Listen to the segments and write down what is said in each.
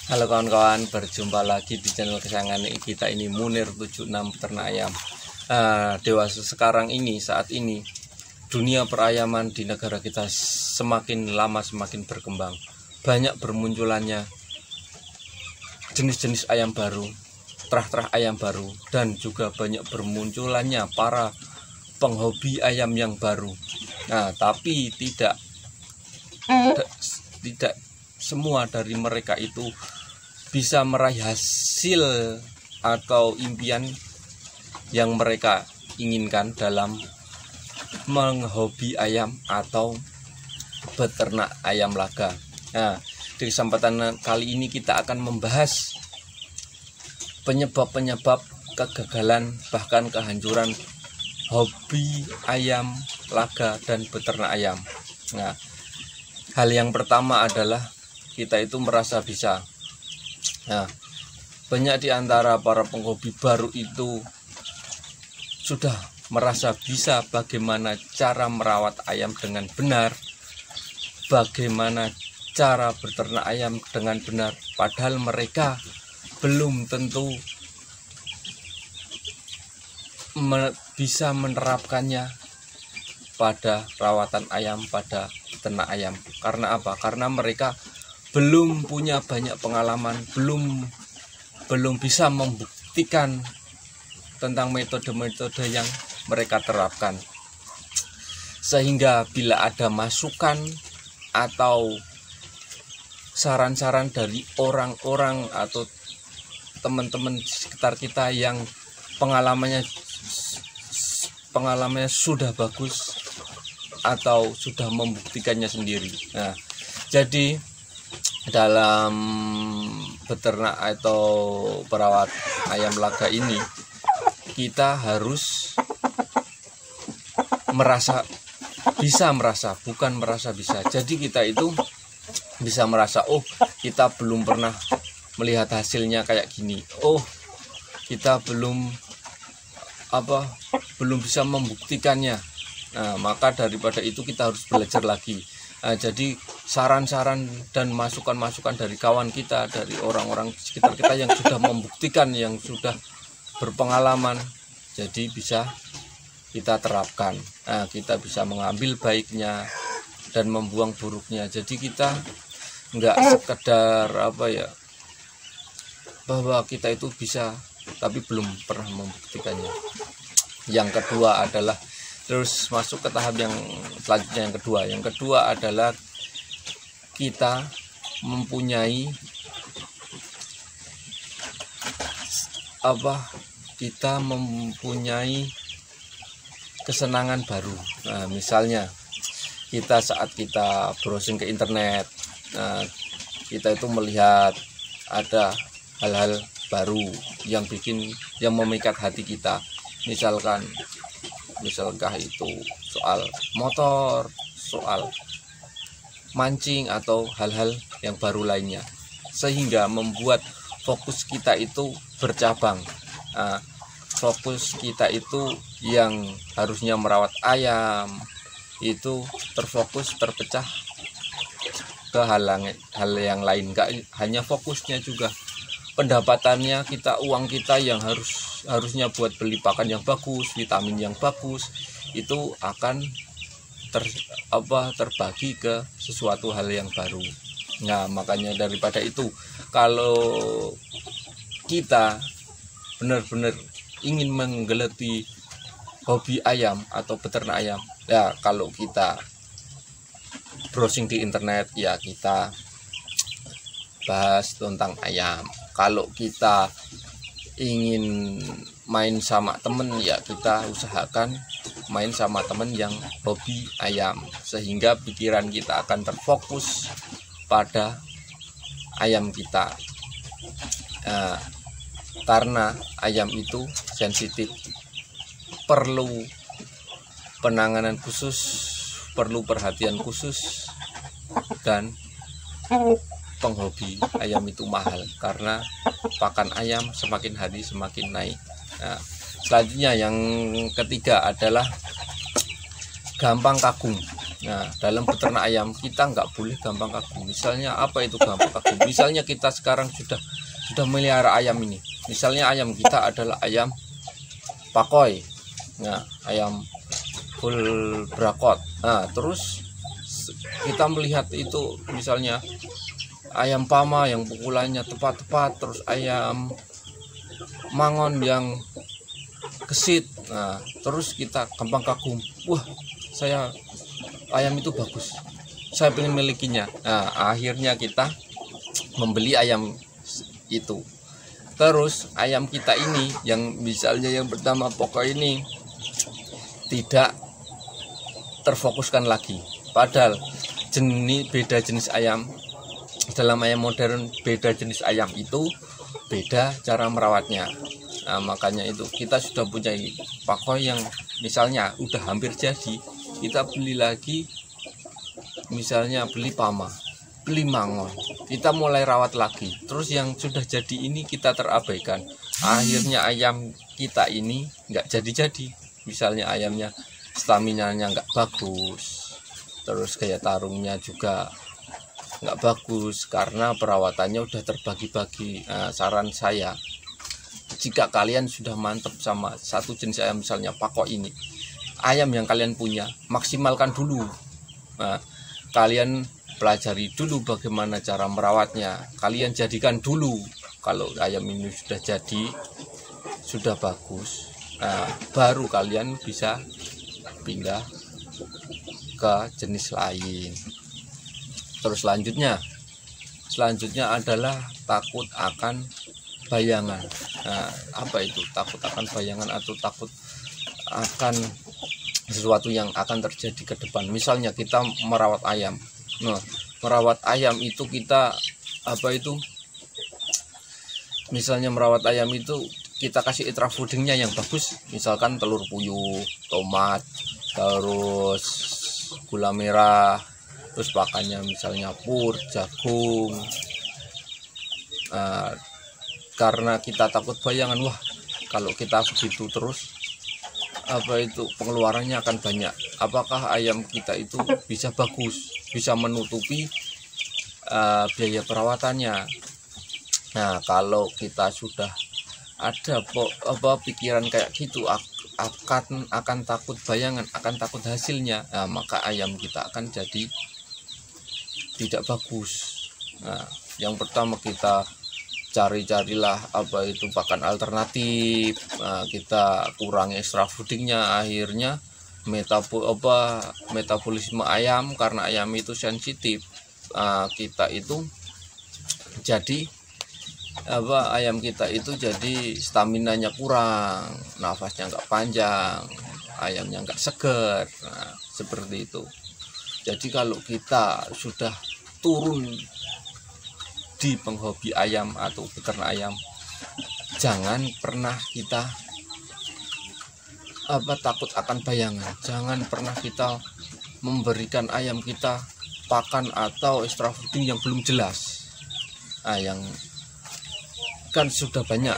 Halo kawan-kawan, berjumpa lagi di channel kesayangan kita ini, Munir76 Peternak Ayam. Dewasa sekarang ini, saat ini dunia perayaman di negara kita semakin lama semakin berkembang. Banyak bermunculannya jenis-jenis ayam baru, terah-terah ayam baru, dan juga banyak bermunculannya para penghobi ayam yang baru. Tapi tidak semua dari mereka itu bisa meraih hasil atau impian yang mereka inginkan dalam menghobi ayam atau beternak ayam laga. Di kesempatan kali ini kita akan membahas penyebab-penyebab kegagalan bahkan kehancuran hobi ayam laga dan beternak ayam. Hal yang pertama adalah kita itu merasa bisa. Banyak di antara para penghobi baru itu sudah merasa bisa bagaimana cara merawat ayam dengan benar, bagaimana cara beternak ayam dengan benar, padahal mereka belum tentu bisa menerapkannya pada rawatan ayam, pada beternak ayam. Karena apa? Karena mereka belum punya banyak pengalaman, belum bisa membuktikan tentang metode-metode yang mereka terapkan. Sehingga bila ada masukan atau saran-saran dari orang-orang atau teman-teman di sekitar kita yang pengalamannya sudah bagus atau sudah membuktikannya sendiri. Jadi dalam beternak atau perawat ayam laga ini kita harus bukan merasa bisa. Jadi kita itu bisa merasa, oh kita belum pernah melihat hasilnya kayak gini. Oh kita belum bisa membuktikannya. Maka daripada itu kita harus belajar lagi. Jadi saran-saran dan masukan-masukan dari kawan kita, dari orang-orang sekitar kita yang sudah membuktikan, yang sudah berpengalaman, jadi bisa kita terapkan. Kita bisa mengambil baiknya dan membuang buruknya. Jadi kita nggak sekedar bahwa kita itu bisa tapi belum pernah membuktikannya. Yang kedua adalah terus masuk ke tahap yang selanjutnya. Yang kedua adalah kita mempunyai kesenangan baru. Misalnya saat kita browsing ke internet, kita itu melihat ada hal-hal baru yang memikat hati kita. Misalkah itu soal motor, soal mancing, atau hal-hal yang baru lainnya, sehingga membuat fokus kita itu bercabang. Fokus kita itu yang harusnya merawat ayam itu terpecah ke hal yang lain. Gak hanya fokusnya, juga pendapatannya uang kita yang harusnya buat beli pakan yang bagus, vitamin yang bagus, itu akan terbagi ke sesuatu hal yang baru. Makanya daripada itu, kalau kita benar-benar ingin menggeluti hobi ayam atau beternak ayam, kalau kita browsing di internet, kita bahas tentang ayam. Kalau kita ingin main sama temen, kita usahakan main sama temen yang hobi ayam, sehingga pikiran kita akan terfokus pada ayam kita. Karena ayam itu sensitif, perlu penanganan khusus, perlu perhatian khusus, dan penghobi ayam itu mahal karena pakan ayam semakin hari semakin naik. Selanjutnya yang ketiga adalah gampang kagum. Nah, dalam beternak ayam kita nggak boleh gampang kagum. Misalnya apa itu gampang kagum? Misalnya kita sekarang sudah melihara ayam ini. Misalnya ayam kita adalah ayam pakoi. Nah, ayam full brakot. Nah, terus kita melihat itu misalnya ayam pama yang pukulannya tepat-tepat, terus ayam mangon yang kesit. Nah, terus kita gampang kagum. Wah, ayam itu bagus, saya pengen milikinya. Nah, akhirnya kita membeli ayam itu. Terus ayam kita ini yang misalnya yang pertama pokok ini tidak terfokuskan lagi, padahal beda jenis ayam. Dalam ayam modern beda jenis ayam itu beda cara merawatnya. Nah, makanya itu kita sudah punya pakoi yang misalnya udah hampir jadi, kita beli lagi, misalnya beli pama, beli mangon, kita mulai rawat lagi. Terus yang sudah jadi ini kita terabaikan, akhirnya ayam kita ini nggak jadi-jadi. Misalnya ayamnya staminanya nggak bagus, terus gaya tarungnya juga nggak bagus karena perawatannya udah terbagi-bagi. Nah, saran saya, jika kalian sudah mantep sama satu jenis ayam, misalnya pakok ini, ayam yang kalian punya maksimalkan dulu. Nah, kalian pelajari dulu bagaimana cara merawatnya, kalian jadikan dulu. Kalau ayam ini sudah jadi, sudah bagus, nah, baru kalian bisa pindah ke jenis lain. Terus selanjutnya adalah takut akan bayangan. Nah, apa itu takut akan bayangan atau takut akan sesuatu yang akan terjadi ke depan? Misalnya kita merawat ayam. Nah, merawat ayam itu kita misalnya merawat ayam itu kita kasih extra foodingnya yang bagus, misalkan telur puyuh, tomat, terus gula merah, terus pakannya misalnya pur, jagung. Karena kita takut bayangan, wah kalau kita begitu terus pengeluarannya akan banyak. Apakah ayam kita itu bisa bagus, bisa menutupi biaya perawatannya? Nah, kalau kita sudah ada pikiran kayak gitu, akan takut bayangan, akan takut hasilnya, nah, maka ayam kita akan jadi tidak bagus. Nah, yang pertama kita carilah pakan alternatif. Nah, kita kurangi extra foodingnya, akhirnya metabolisme ayam, karena ayam itu sensitif, kita itu jadi ayam kita itu jadi staminanya kurang, nafasnya nggak panjang, ayamnya nggak seger. Nah, seperti itu. Jadi kalau kita sudah turun di penghobi ayam atau peternak ayam, jangan pernah kita takut akan bayangan. Jangan pernah kita memberikan ayam kita pakan atau extra fooding yang belum jelas. Nah, yang kan sudah banyak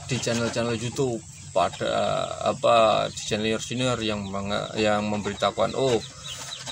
di channel-channel YouTube, di channel senior yang memberitakan,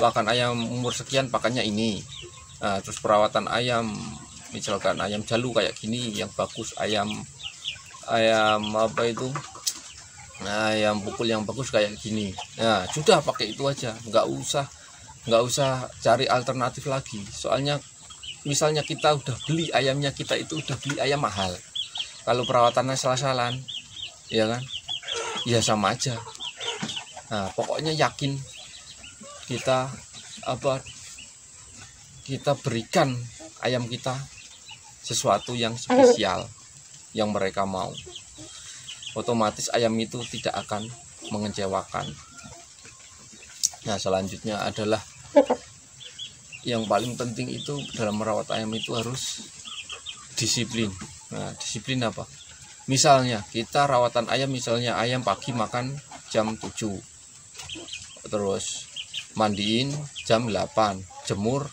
pakan ayam umur sekian pakannya ini. Nah, terus perawatan ayam, misalkan ayam jalu kayak gini yang bagus, ayam ayam pukul yang bagus kayak gini. Nah, sudah pakai itu aja, nggak usah cari alternatif lagi. Soalnya misalnya kita udah beli ayamnya, kita itu udah beli ayam mahal, kalau perawatannya salah-salah, ya kan, ya sama aja. Nah, pokoknya yakin kita berikan ayam kita sesuatu yang spesial yang mereka mau, otomatis ayam itu tidak akan mengecewakan. Nah, selanjutnya adalah yang paling penting itu dalam merawat ayam itu harus disiplin. Nah, disiplin apa? Misalnya kita rawatan ayam, misalnya ayam pagi makan jam 7, terus mandiin jam 8, jemur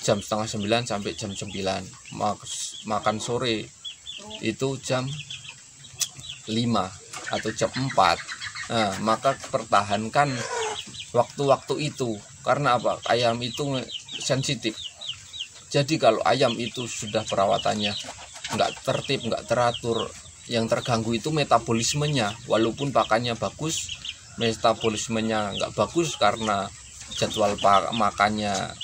jam setengah 9 sampai jam 9, makan sore itu jam 5 atau jam 4. Nah, maka pertahankan waktu-waktu itu. Karena apa? Ayam itu sensitif. Jadi kalau ayam itu sudah perawatannya nggak tertib, nggak teratur, yang terganggu itu metabolismenya. Walaupun pakannya bagus, metabolismenya nggak bagus karena jadwal makannya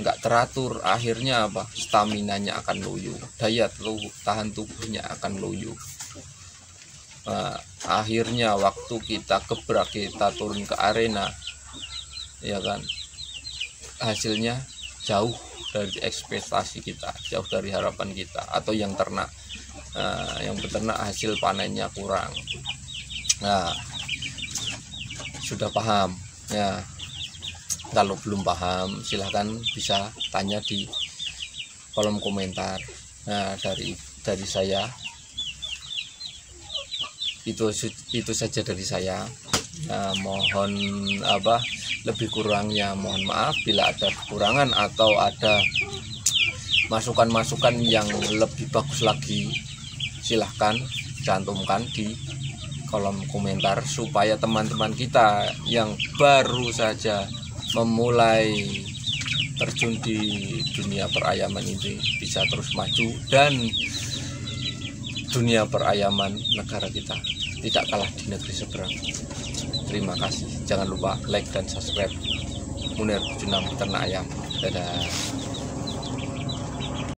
nggak teratur. Akhirnya apa? Staminanya akan loyo, daya tahan tubuhnya akan loyo. Nah, akhirnya waktu kita gebrak, kita turun ke arena, ya kan, hasilnya jauh dari ekspektasi kita, jauh dari harapan kita. Atau yang ternak, yang peternak hasil panennya kurang. Nah, sudah paham ya? Kalau belum paham silahkan bisa tanya di kolom komentar. Nah, dari saya itu saja dari saya. Nah, mohon lebih kurangnya mohon maaf. Bila ada kekurangan atau ada masukan-masukan yang lebih bagus lagi, silahkan cantumkan di kolom komentar supaya teman-teman kita yang baru saja memulai terjun di dunia perayaman ini bisa terus maju, dan dunia perayaman negara kita tidak kalah di negeri seberang. Terima kasih. Jangan lupa like dan subscribe Munir Junam Peternak Ayam. Dadah.